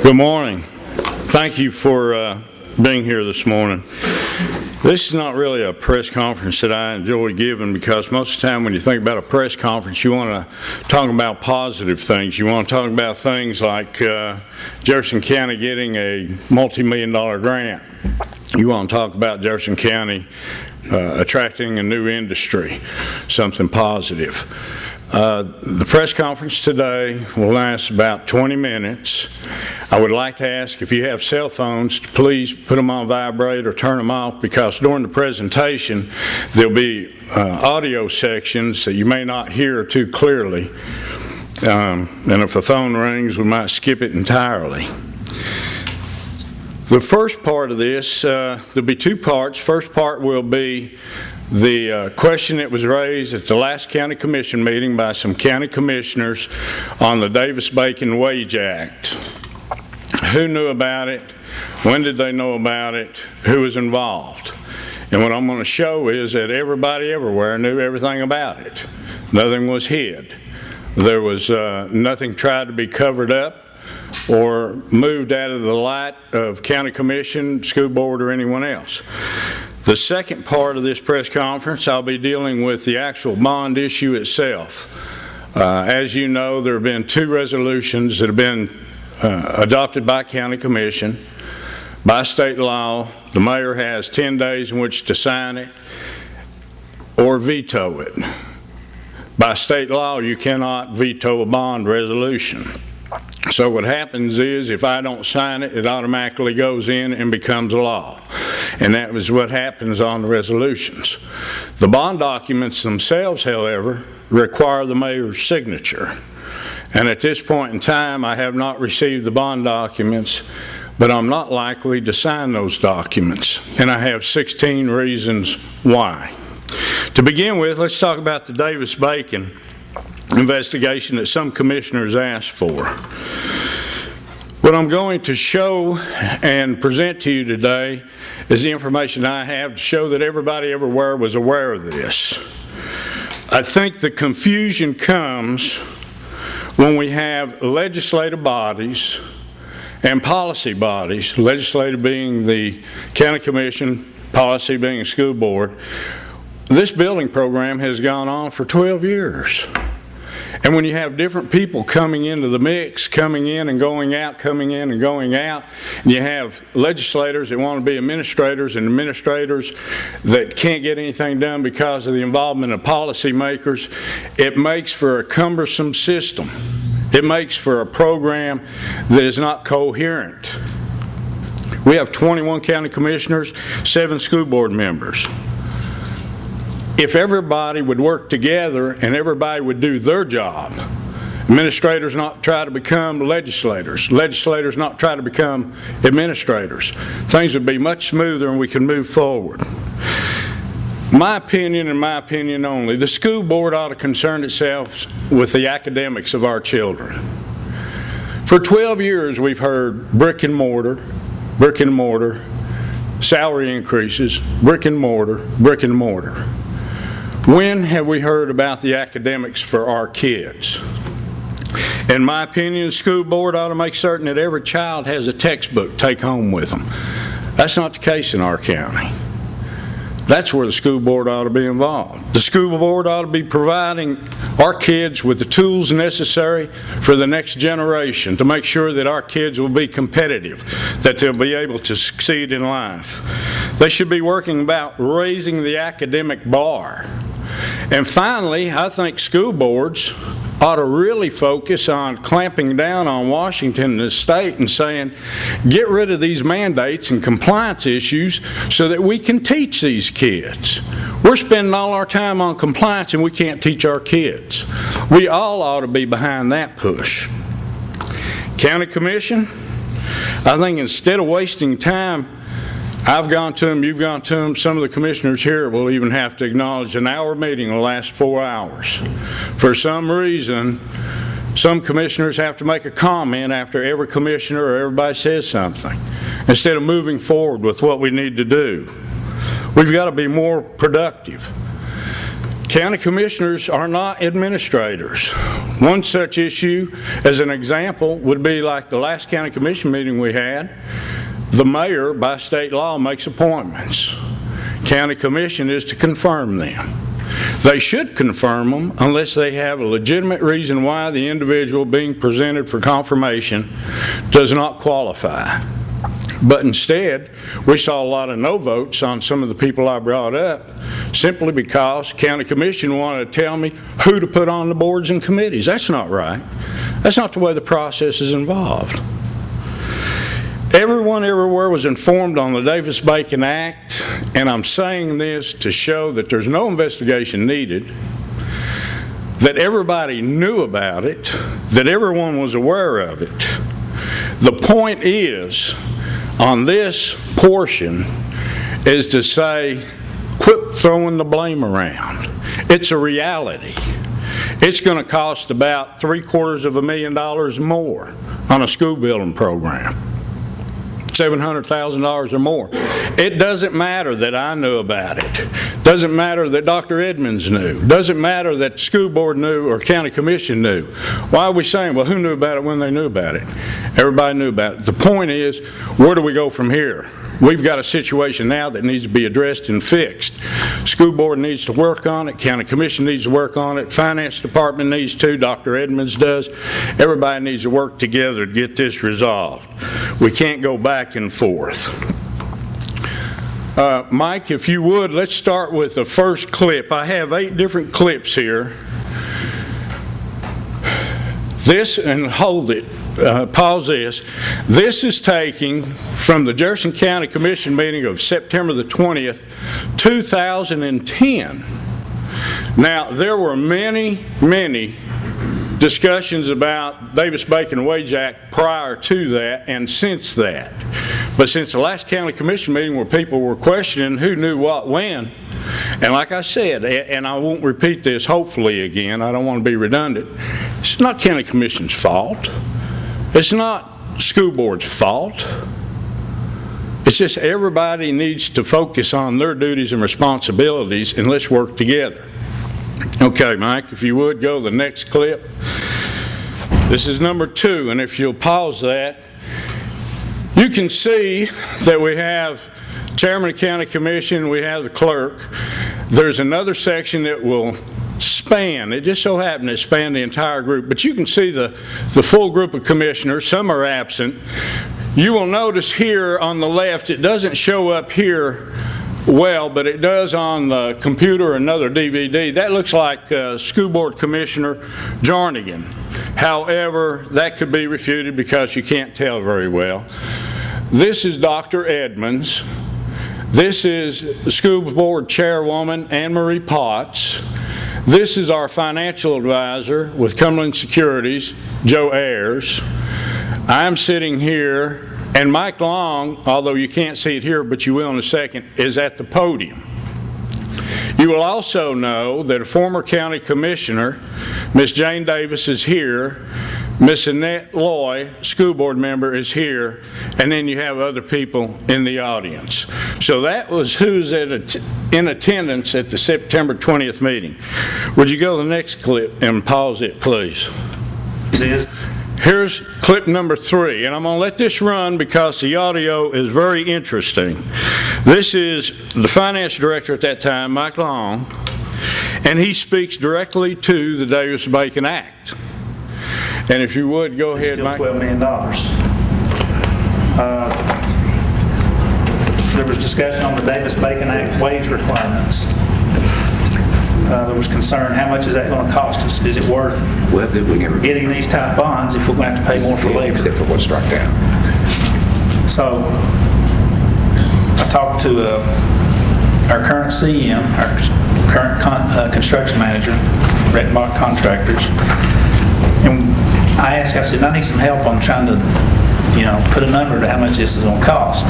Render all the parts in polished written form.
Good morning. Thank you for being here this morning. This is not really a press conference that I enjoy giving, because most of the time when you think about a press conference, you want to talk about positive things. You want to talk about things like Jefferson County getting a multi-million-dollar grant. You want to talk about Jefferson County attracting a new industry, something positive. The press conference today will last about 20 minutes. I would like to ask, if you have cell phones, to please put them on vibrate or turn them off, because during the presentation there'll be audio sections that you may not hear too clearly. And if a phone rings, we might skip it entirely. The first part of this, there'll be two parts. First part will be the question that was raised at the last county commission meeting by some county commissioners on the Davis-Bacon Wage Act. Who knew about it? When did they know about it? Who was involved? And what I'm going to show is that everybody everywhere knew everything about it. Nothing was hid. There was nothing tried to be covered up or moved out of the light of county commission, school board, or anyone else. The second part of this press conference, I'll be dealing with the actual bond issue itself. As you know, there have been two resolutions that have been adopted by county commission. By state law, the mayor has 10 days in which to sign it or veto it. By state law, you cannot veto a bond resolution. So what happens is, if I don't sign it, it automatically goes in and becomes law. And that was what happens on the resolutions. The bond documents themselves, however, require the mayor's signature. And at this point in time, I have not received the bond documents, but I'm not likely to sign those documents. And I have 16 reasons why. To begin with, let's talk about the Davis-Bacon investigation that some commissioners asked for. What I'm going to show and present to you today is the information I have to show that everybody everywhere was aware of this. I think the confusion comes when we have legislative bodies and policy bodies, legislative being the county commission, policy being a school board. This building program has gone on for 12 years. And when you have different people coming into the mix, coming in and going out, coming in and going out, and you have legislators that want to be administrators and administrators that can't get anything done because of the involvement of policymakers, it makes for a cumbersome system. It makes for a program that is not coherent. We have 21 county commissioners, 7 school board members. If everybody would work together and everybody would do their job, administrators not try to become legislators, legislators not try to become administrators, things would be much smoother and we can move forward. My opinion, and my opinion only, the school board ought to concern itself with the academics of our children. For 12 years we've heard brick and mortar, salary increases, brick and mortar. When have we heard about the academics for our kids? In my opinion, the school board ought to make certain that every child has a textbook to take home with them. That's not the case in our county. That's where the school board ought to be involved. The school board ought to be providing our kids with the tools necessary for the next generation to make sure that our kids will be competitive, that they'll be able to succeed in life. They should be working about raising the academic bar. And finally, I think school boards ought to really focus on clamping down on Washington and the state and saying, get rid of these mandates and compliance issues so that we can teach these kids. We're spending all our time on compliance and we can't teach our kids. We all ought to be behind that push. County Commission, I think instead of wasting time, I've gone to them, you've gone to them, some of the commissioners here will even have to acknowledge an hour meeting will last 4 hours. For some reason, some commissioners have to make a comment after every commissioner or everybody says something, instead of moving forward with what we need to do. We've got to be more productive. County commissioners are not administrators. One such issue, as an example, would be like the last county commission meeting we had. The mayor, by state law, makes appointments. County commission is to confirm them. They should confirm them unless they have a legitimate reason why the individual being presented for confirmation does not qualify. But instead, we saw a lot of no votes on some of the people I brought up simply because county commission wanted to tell me who to put on the boards and committees. That's not right. That's not the way the process is involved. Everyone everywhere was informed on the Davis-Bacon Act, and I'm saying this to show that there's no investigation needed, that everybody knew about it, that everyone was aware of it. The point is, on this portion, is to say, quit throwing the blame around. It's a reality. It's going to cost about $750,000 more on a school building program. $700,000 or more. It doesn't matter that I knew about it. Doesn't matter that Dr. Edmonds knew. Doesn't matter that the school board knew or county commission knew. Why are we saying, well, who knew about it when they knew about it? Everybody knew about it. The point is, where do we go from here? We've got a situation now that needs to be addressed and fixed. School board needs to work on it. County commission needs to work on it. Finance department needs to. Dr. Edmonds does. Everybody needs to work together to get this resolved. We can't go back and forth. Mike, if you would, let's start with the first clip. I have 8 different clips here. This, and hold it. Pause this. This is taken from the Jefferson County Commission meeting of September the 20th, 2010. Now, there were many discussions about Davis-Bacon Wage Act prior to that and since that. But since the last county commission meeting where people were questioning who knew what when, and like I said, and I won't repeat this hopefully again, I don't want to be redundant, it's not county commission's fault. It's not school board's fault. It's just everybody needs to focus on their duties and responsibilities and let's work together. Okay, Mike, if you would go to the next clip. This is number 2, and if you'll pause that, you can see that we have chairman of county commission, we have the clerk. There's another section that will span, it just so happened to span the entire group, but you can see the full group of commissioners. Some are absent. You will notice here on the left, it doesn't show up here well, but it does on the computer, another DVD. That looks like School Board Commissioner Jarnigan. However, that could be refuted because you can't tell very well. This is Dr. Edmonds. This is the School Board Chairwoman Anne Marie Potts. This is our financial advisor with Cumberland Securities, Joe Ayers. I'm sitting here, and Mike Long, although you can't see it here, but you will in a second, is at the podium. You will also know that a former county commissioner, Miss Jane Davis, is here. Miss Annette Loy, school board member, is here, and then you have other people in the audience. So that was who's in attendance at the September 20th meeting. Would you go to the next clip and pause it, please? Here's clip number 3, and I'm going to let this run because the audio is very interesting. This is the finance director at that time, Mike Long, and he speaks directly to the Davis-Bacon Act. And if you would, go ahead, still Mike. $12 million. There was discussion on the Davis-Bacon Act wage requirements. There was concern, how much is that going to cost us? Is it worth getting these type bonds if we're going to have to pay more for labor? Except for what's struck down. So I talked to our current CM, our current construction manager, Rettenbach Contractors, and I asked, I said, I need some help on trying to, put a number to how much this is going to cost.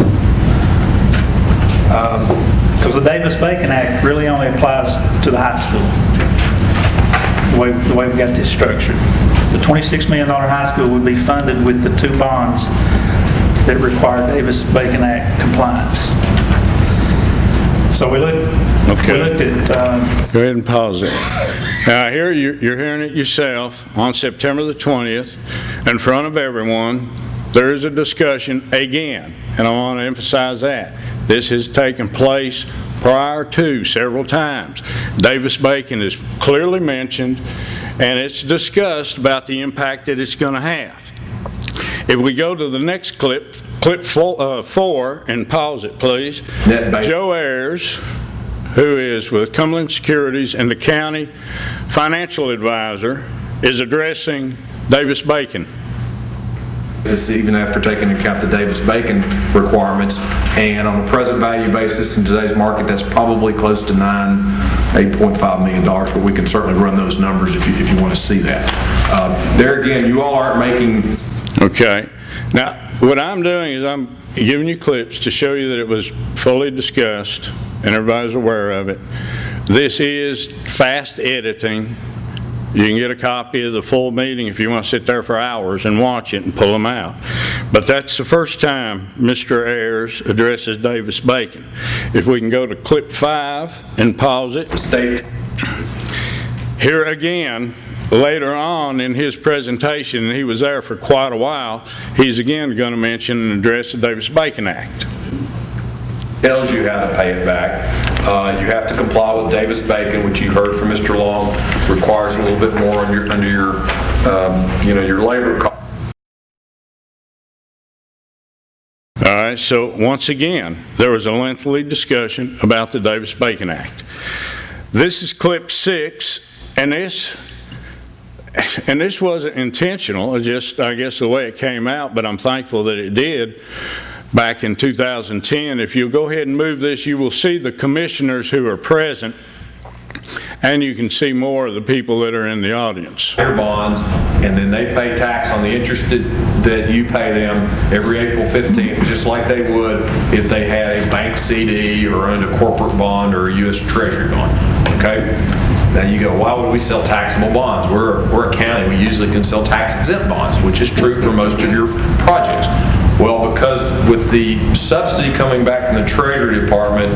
Because the Davis-Bacon Act really only applies to the high school, the way we got this structured. The $26 million high school would be funded with the 2 bonds that require Davis-Bacon Act compliance. So we looked at, Go ahead and pause it. Now, here you're hearing it yourself on September the 20th, in front of everyone. There is a discussion again, and I want to emphasize that. This has taken place prior to several times. Davis-Bacon is clearly mentioned, and it's discussed about the impact that it's going to have. If we go to the next clip 4, and pause it, please. Joe Ayers, who is with Cumberland Securities and the county financial advisor, is addressing Davis-Bacon. This is even after taking into account the Davis-Bacon requirements, and on a present value basis in today's market, that's probably close to $8.5 million, but we can certainly run those numbers if you want to see that. There again, you all aren't making... Okay. Now, what I'm doing is I'm giving you clips to show you that it was fully discussed and everybody's aware of it. This is fast editing. You can get a copy of the full meeting if you want to sit there for hours and watch it and pull them out. But that's the first time Mr. Ayers addresses Davis-Bacon. If we can go to clip 5 and pause it. State. Here again, later on in his presentation, and he was there for quite a while, he's again going to mention and address the Davis-Bacon Act. Tells you how to pay it back. You have to comply with Davis-Bacon, which you heard from Mr. Long, requires a little bit more under your labor cost. All right, so once again, there was a lengthy discussion about the Davis-Bacon Act. This is clip 6, and this wasn't intentional, it's just, I guess, the way it came out, but I'm thankful that it did. Back in 2010, if you'll go ahead and move this, you will see the commissioners who are present, and you can see more of the people that are in the audience. Their bonds, and then they pay tax on the interest that you pay them every April 15th, just like they would if they had a bank CD or owned a corporate bond or a U.S. Treasury bond. Okay? Now you go, why would we sell taxable bonds? We're a county, we usually can sell tax-exempt bonds, which is true for most of your projects. Well, because with the subsidy coming back from the Treasury Department,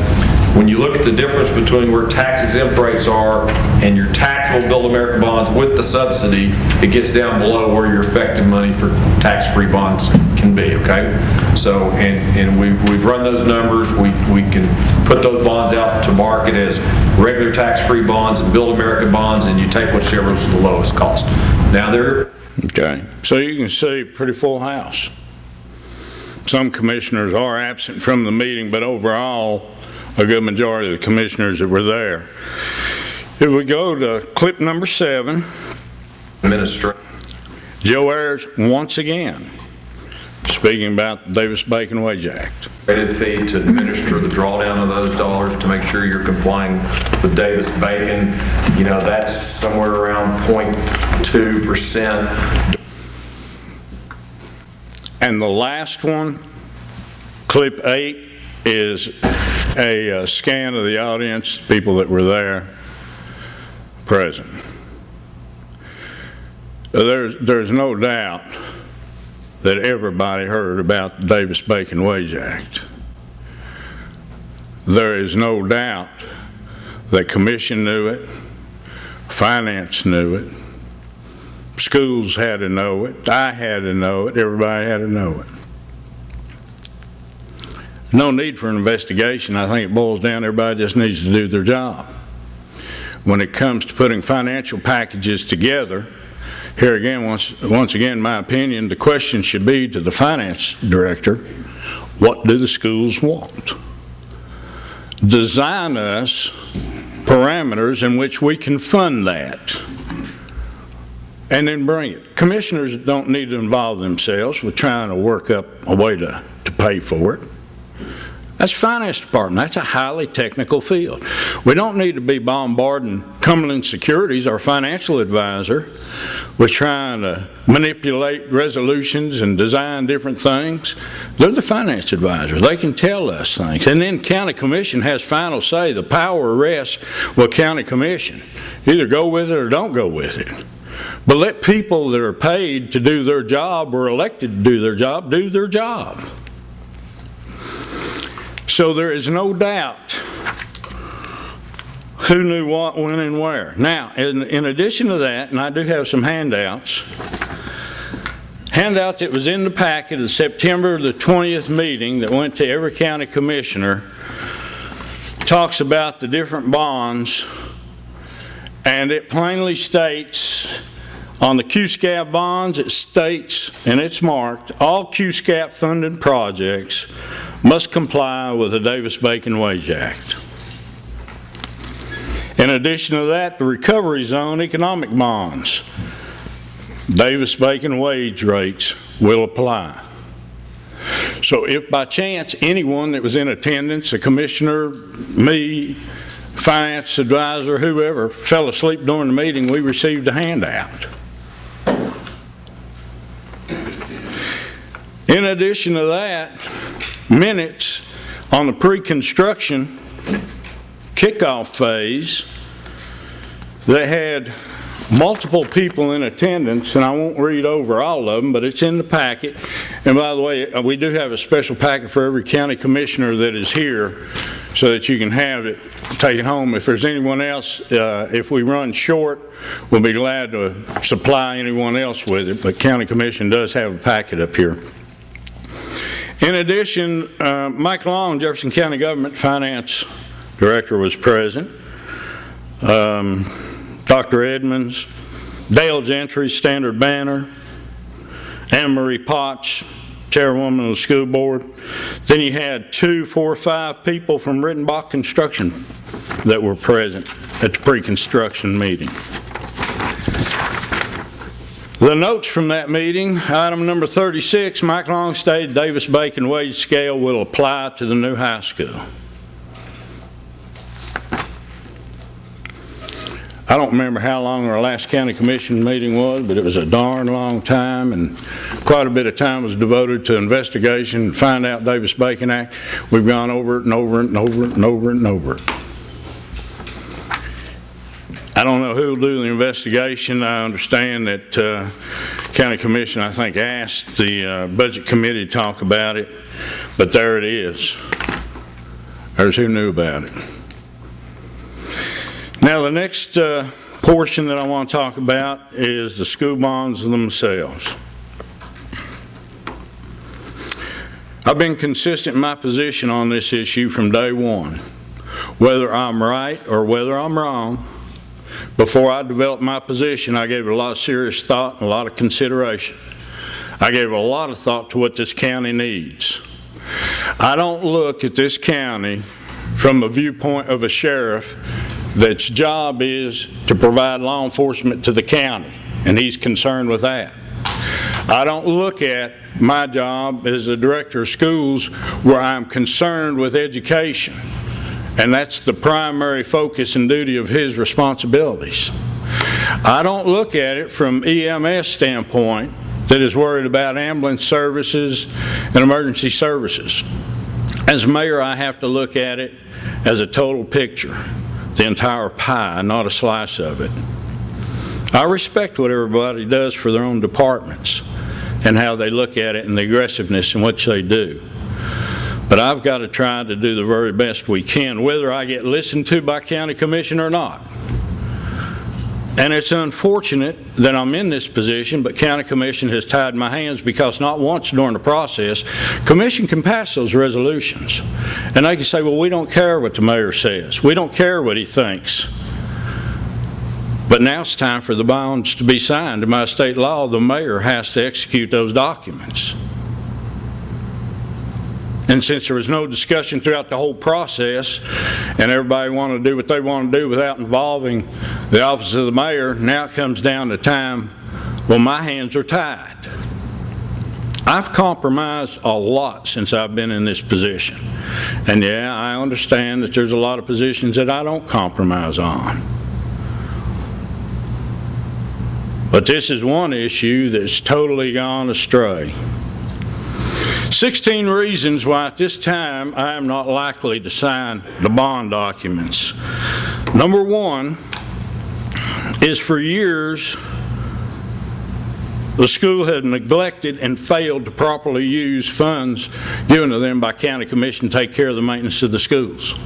when you look at the difference between where tax-exempt rates are and your taxable Build America bonds with the subsidy, it gets down below where your effective money for tax-free bonds can be, okay? So, and we've run those numbers. We can put those bonds out to market as regular tax-free bonds and Build America bonds, and you take whichever is the lowest cost. Now they're... Okay, so you can see pretty full house. Some commissioners are absent from the meeting, but overall, a good majority of the commissioners that were there. If we go to clip number 7, Joe Ayers once again speaking about the Davis-Bacon Wage Act. Rated fee to administer the drawdown of those dollars to make sure you're complying with Davis-Bacon. You know, that's somewhere around 0.2%. And the last one, clip 8, is a scan of the audience, people that were there present. There's no doubt that everybody heard about the Davis-Bacon Wage Act. There is no doubt that Commission knew it, Finance knew it, schools had to know it, I had to know it, everybody had to know it. No need for an investigation. I think it boils down, everybody just needs to do their job. When it comes to putting financial packages together, here again, once again, my opinion, the question should be to the finance director, what do the schools want? Design us parameters in which we can fund that, and then bring it. Commissioners don't need to involve themselves with trying to work up a way to pay for it. That's finance department. That's a highly technical field. We don't need to be bombarding Cumberland Securities, our financial advisor, with trying to manipulate resolutions and design different things. They're the finance advisor. They can tell us things. And then county commission has final say. The power rests with county commission. Either go with it or don't go with it. But let people that are paid to do their job or elected to do their job do their job. So there is no doubt who knew what, when, and where. Now, in addition to that, and I do have some handouts, handout that was in the packet of the September the 20th meeting that went to every county commissioner talks about the different bonds, and it plainly states on the QSCAP bonds, it states, and it's marked, all QSCAP funded projects must comply with the Davis-Bacon Wage Act. In addition to that, the recovery zone economic bonds, Davis-Bacon wage rates will apply. So if by chance anyone that was in attendance, a commissioner, me, finance advisor, whoever, fell asleep during the meeting, we received a handout. In addition to that, minutes on the pre-construction kickoff phase, they had multiple people in attendance, and I won't read over all of them, but it's in the packet. And by the way, we do have a special packet for every county commissioner that is here so that you can have it, take it home. If there's anyone else, if we run short, we'll be glad to supply anyone else with it, but county commission does have a packet up here. In addition, Mike Long, Jefferson County Government Finance Director, was present. Dr. Edmonds, Dale Gentry, Standard Banner, Anne Marie Potts, Chairwoman of the School Board. Then you had 2, 4, 5 people from Rittenbach Construction that were present at the pre-construction meeting. The notes from that meeting, item number 36, Mike Long stated Davis-Bacon wage scale will apply to the new high school. I don't remember how long our last county commission meeting was, but it was a darn long time, and quite a bit of time was devoted to investigation and find out Davis-Bacon Act. We've gone over it and over it and over it and over it and over it. I don't know who will do the investigation. I understand that county commission, I think, asked the budget committee to talk about it, but there it is. There's who knew about it. Now, the next portion that I want to talk about is the school bonds themselves. I've been consistent in my position on this issue from day one. Whether I'm right or whether I'm wrong, before I developed my position, I gave it a lot of serious thought and a lot of consideration. I gave a lot of thought to what this county needs. I don't look at this county from the viewpoint of a sheriff that's job is to provide law enforcement to the county, and he's concerned with that. I don't look at my job as a director of schools where I'm concerned with education, and that's the primary focus and duty of his responsibilities. I don't look at it from EMS standpoint that is worried about ambulance services and emergency services. As mayor, I have to look at it as a total picture, the entire pie, not a slice of it. I respect what everybody does for their own departments and how they look at it and the aggressiveness in which they do. But I've got to try to do the very best we can, whether I get listened to by county commission or not. And it's unfortunate that I'm in this position, but county commission has tied my hands because not once during the process, commission can pass those resolutions. And they can say, well, we don't care what the mayor says. We don't care what he thinks. But now it's time for the bonds to be signed. And by state law, the mayor has to execute those documents. And since there was no discussion throughout the whole process, and everybody wanted to do what they want to do without involving the office of the mayor, now it comes down to time, well, my hands are tied. I've compromised a lot since I've been in this position. And yeah, I understand that there's a lot of positions that I don't compromise on. But this is one issue that's totally gone astray. 16 reasons why at this time I am not likely to sign the bond documents. Number one is for years the school had neglected and failed to properly use funds given to them by county commission to take care of the maintenance of the schools.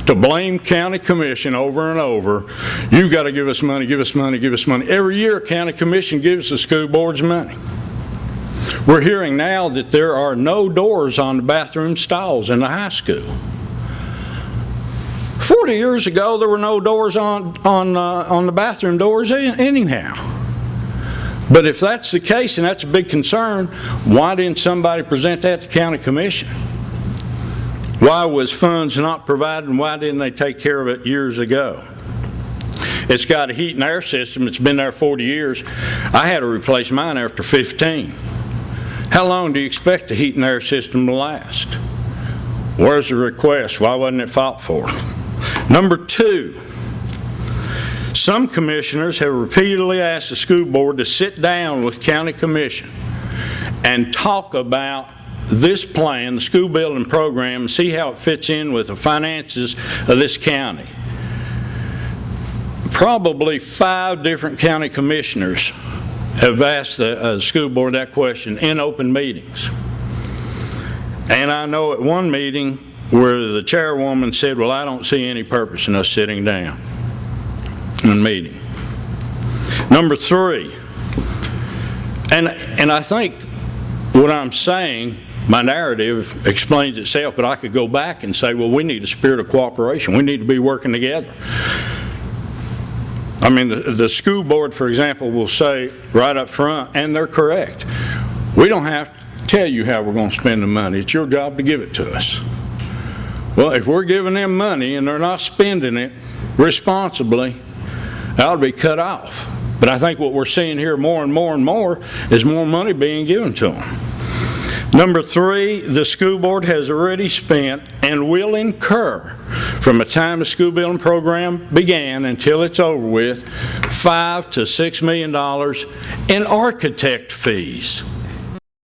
to blame county commission over and over. You've got to give us money, give us money, give us money. Every year, county commission gives the school boards money. We're hearing now that there are no doors on the bathroom stalls in the high school. 40 years ago, there were no doors on the bathroom doors anyhow. But if that's the case, and that's a big concern, why didn't somebody present that to county commission? Why was funds not provided, and why didn't they take care of it years ago? It's got a heat and air system. It's been there 40 years. I had to replace mine after 15. How long do you expect the heat and air system to last? Where's the request? Why wasn't it fought for? Number 2, some commissioners have repeatedly asked the school board to sit down with county commission and talk about this plan, the school building program, and see how it fits in with the finances of this county. Probably 5 different county commissioners have asked the school board that question in open meetings. And I know at one meeting where the chairwoman said, well, I don't see any purpose in us sitting down and meeting. Number 3, and I think what I'm saying, my narrative explains itself, but I could go back and say, well, we need a spirit of cooperation. We need to be working together. I mean, the school board, for example, will say right up front, and they're correct, we don't have to tell you how we're going to spend the money. It's your job to give it to us. Well, if we're giving them money and they're not spending it responsibly, that ought to be cut off. But I think what we're seeing here more and more and more is more money being given to them. Number 3, the school board has already spent and will incur, from the time the school building program began until it's over with, $5 to $6 million in architect fees.